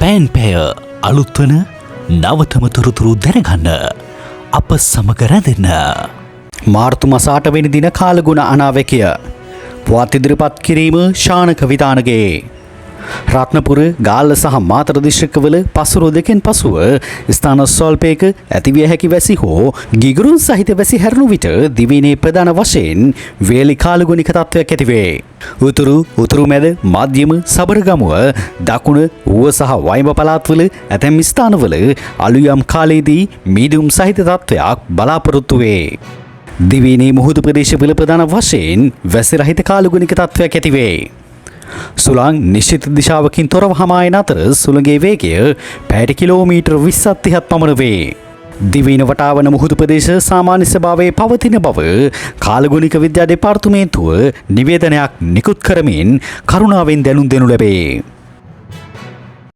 ෆෑන්පෑය අලුත්වන නවතම තොරතුරු දැනගන්න අප සමග රැඳෙන්න. මාර්තු මස 8 වෙනි දින කාලගුණ අනාවැකිය පුවත් ඉදිරිපත් කිරීම ශානක විතානගේ රත්නපුර ගාල්ල සහ මාතර දිස්ත්‍රික්කවල පසුරු දෙකෙන් පසුව ස්ථාන ස්වල්පයක ඇතිවිය හැකි වැසි හෝ ගිගුරුන් සහිත වැසි හැරුණු විට දිවයිනේ ප්‍රධාන වශයෙන් වේලි කාලගුණික තත්ත්වයක් ඇතිවේ. උතුරු මැද මධ්‍යම සබරගමුව දකුණ ඌව සහ වයිඹ පළාත්වල ඇතැම් ස්ථානවල අලුයම් කාලයේදී මීඩියම් සහිත තත්ත්වයක් බලාපොරොත්තු වේ. දිවයිනේ මුහුදු ප්‍රදේශවල ප්‍රධාන වශයෙන් වැසි රහිත කාලගුණික තත්ත්වයක් ඇතිවේ. සුළං නිශ්චිත දිශාවකින් තොරව හමායන අතර සුළඟේ වේගය පැයට කිලෝමීටර් 20ක් 30ක් පමණ වේ. දිවයින වටාවන මුහුදු ප්‍රදේශ සාමාන්‍ය ස්වභාවයේ පවතින බව කාලගුණික විද්‍යා දෙපාර්තමේන්තුව නිවේදනයක් නිකුත් කරමින් කරුණාවෙන් දැනුම් දෙනු ලැබේ.